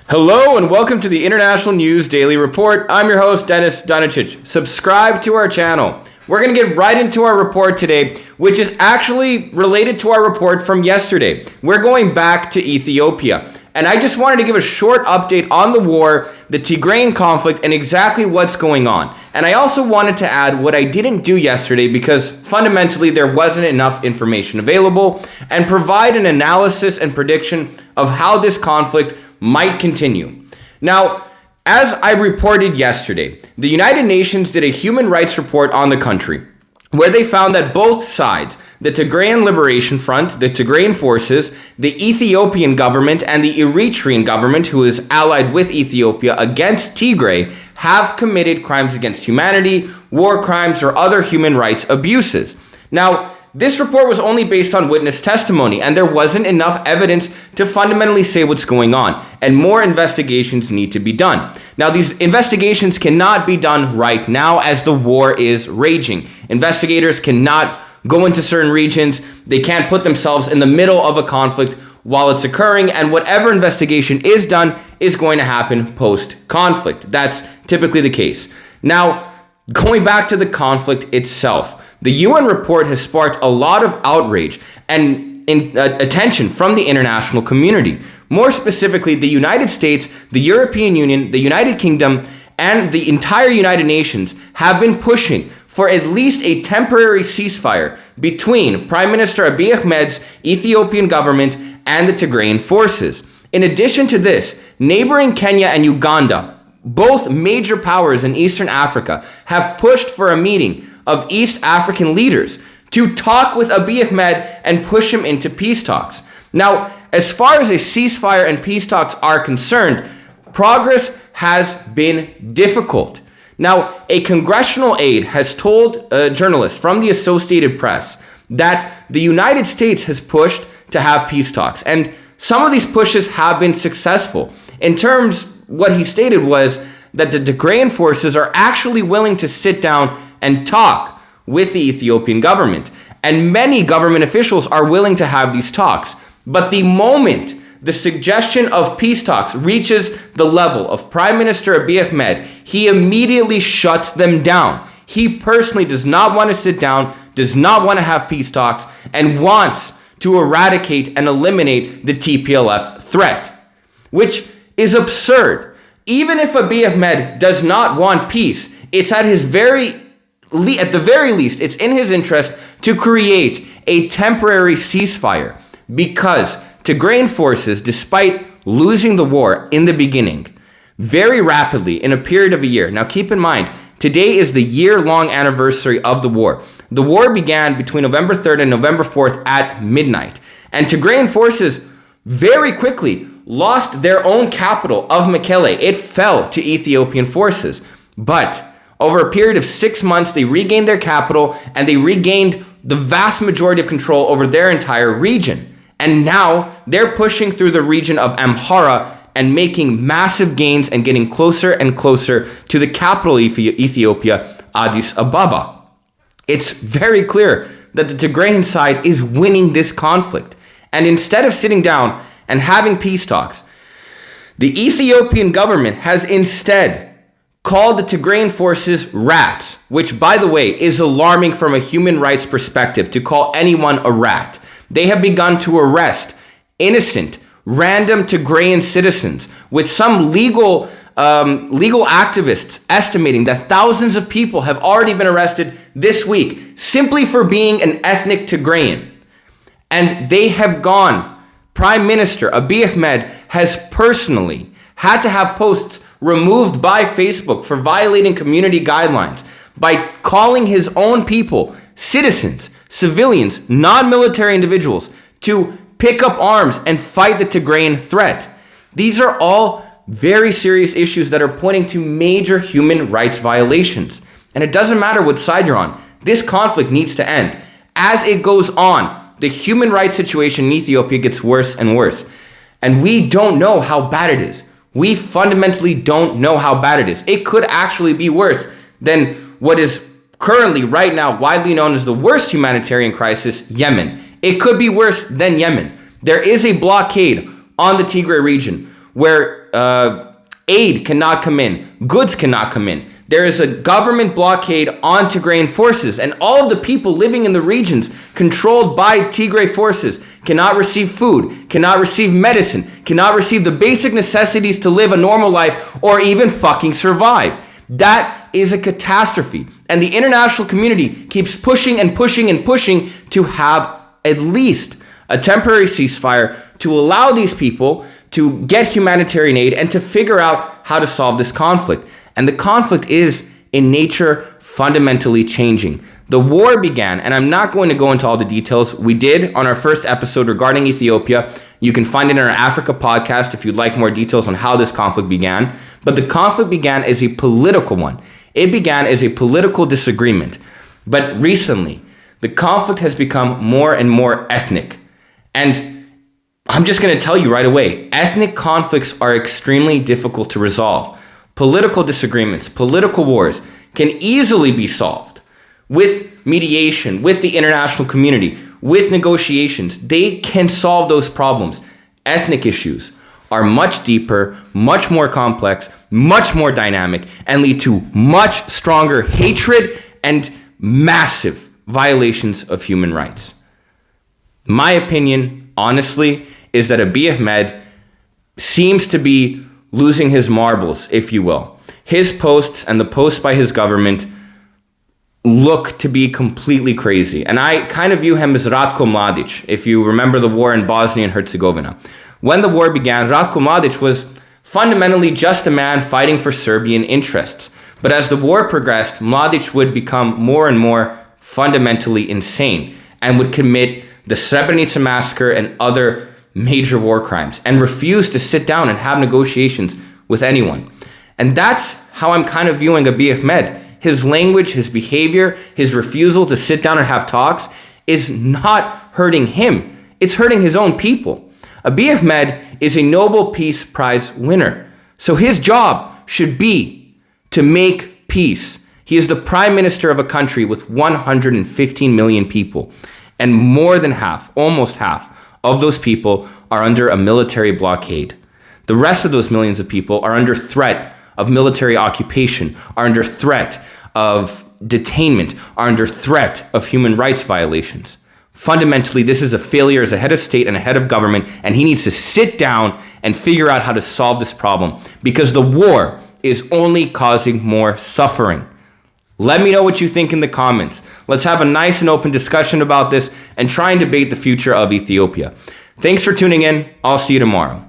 Hello and welcome to the International News Daily Report. I'm your host, Dennis Dunicic. Subscribe to our channel. We're going to get right into our report today, which is actually related to our report from yesterday. We're going back to Ethiopia. And I just wanted to give a short update on the war, the Tigrayan conflict, and exactly what's going on. And I also wanted to add what I didn't do yesterday because fundamentally there wasn't enough information available, and provide an analysis and prediction of how this conflict might continue. Now, as I reported yesterday, the United Nations did a human rights report on the country where they found that both sides, the Tigrayan Liberation Front, the Tigrayan forces, the Ethiopian government, and the Eritrean government, who is allied with Ethiopia against Tigray, have committed crimes against humanity, war crimes, or other human rights abuses. Now, this report was only based on witness testimony, and there wasn't enough evidence to fundamentally say what's going on, and more investigations need to be done. Now, these investigations cannot be done right now as the war is raging. Investigators cannot go into certain regions. They can't put themselves in the middle of a conflict while it's occurring, and whatever investigation is done is going to happen post-conflict. That's typically the case. Now, going back to the conflict itself, the UN report has sparked a lot of outrage and attention from the international community. More specifically, the United States, the European Union, the United Kingdom, and the entire United Nations have been pushing for at least a temporary ceasefire between Prime Minister Abiy Ahmed's Ethiopian government and the Tigrayan forces. In addition to this, neighboring Kenya and Uganda, both major powers in Eastern Africa, have pushed for a meeting of East African leaders to talk with Abiy Ahmed and push him into peace talks. Now, as far as a ceasefire and peace talks are concerned, progress has been difficult. Now, a congressional aide has told journalists from the Associated Press that the United States has pushed to have peace talks, and some of these pushes have been successful. In terms, what he stated was that the Tigrayan forces are actually willing to sit down and talk with the Ethiopian government. And many government officials are willing to have these talks. But the moment the suggestion of peace talks reaches the level of Prime Minister Abiy Ahmed, he immediately shuts them down. He personally does not want to sit down, does not want to have peace talks, and wants to eradicate and eliminate the TPLF threat, which is absurd. Even if Abiy Ahmed does not want peace, it's at the very least, it's in his interest to create a temporary ceasefire, because Tigrayan forces, despite losing the war in the beginning, very rapidly in a period of a year. Now keep in mind, today is the year-long anniversary of the war. The war began between November 3rd and November 4th at midnight. And Tigrayan forces very quickly lost their own capital of Mekelle. It fell to Ethiopian forces. But over a period of 6 months, they regained their capital and they regained the vast majority of control over their entire region. And now they're pushing through the region of Amhara and making massive gains and getting closer and closer to the capital Ethiopia, Addis Ababa. It's very clear that the Tigrayan side is winning this conflict. And instead of sitting down and having peace talks, the Ethiopian government has instead called the Tigrayan forces rats, which, by the way, is alarming from a human rights perspective to call anyone a rat. They have begun to arrest innocent, random Tigrayan citizens, with some legal activists estimating that thousands of people have already been arrested this week simply for being an ethnic Tigrayan. And they have gone. Prime Minister Abiy Ahmed has personally had to have posts removed by Facebook for violating community guidelines by calling his own people, citizens, civilians, non-military individuals, to pick up arms and fight the Tigrayan threat. These are all very serious issues that are pointing to major human rights violations. And it doesn't matter what side you're on. This conflict needs to end. As it goes on, the human rights situation in Ethiopia gets worse and worse. And we don't know how bad it is. We fundamentally don't know how bad it is. It could actually be worse than what is currently, right now, widely known as the worst humanitarian crisis, Yemen. It could be worse than Yemen. There is a blockade on the Tigray region where aid cannot come in, goods cannot come in. There is a government blockade on Tigrayan forces, and all of the people living in the regions controlled by Tigray forces cannot receive food, cannot receive medicine, cannot receive the basic necessities to live a normal life or even fucking survive. That is a catastrophe. And the international community keeps pushing and pushing and pushing to have at least a temporary ceasefire to allow these people to get humanitarian aid and to figure out how to solve this conflict. And the conflict is, in nature, fundamentally changing. The war began, and I'm not going to go into all the details. We did on our first episode regarding Ethiopia. You can find it in our Africa podcast if you'd like more details on how this conflict began. But the conflict began as a political one. It began as a political disagreement. But recently, the conflict has become more and more ethnic. And I'm just going to tell you right away, ethnic conflicts are extremely difficult to resolve. Political disagreements, political wars can easily be solved with mediation, with the international community, with negotiations. They can solve those problems. Ethnic issues are much deeper, much more complex, much more dynamic, and lead to much stronger hatred and massive violations of human rights. My opinion, honestly, is that Abiy Ahmed seems to be losing his marbles, if you will. His posts and the posts by his government look to be completely crazy. And I kind of view him as Ratko Mladic, if you remember the war in Bosnia and Herzegovina. When the war began, Ratko Mladic was fundamentally just a man fighting for Serbian interests. But as the war progressed, Mladic would become more and more fundamentally insane and would commit the Srebrenica massacre and other major war crimes and refuse to sit down and have negotiations with anyone. And that's how I'm kind of viewing Abiy Ahmed. His language, his behavior, his refusal to sit down and have talks is not hurting him. It's hurting his own people. Abiy Ahmed is a Nobel Peace Prize winner. So his job should be to make peace. He is the prime minister of a country with 115 million people. And more than half, almost half, of those people are under a military blockade. The rest of those millions of people are under threat of military occupation, are under threat of detainment, are under threat of human rights violations. Fundamentally, this is a failure as a head of state and a head of government, and he needs to sit down and figure out how to solve this problem because the war is only causing more suffering. Let me know what you think in the comments. Let's have a nice and open discussion about this and try and debate the future of Ethiopia. Thanks for tuning in. I'll see you tomorrow.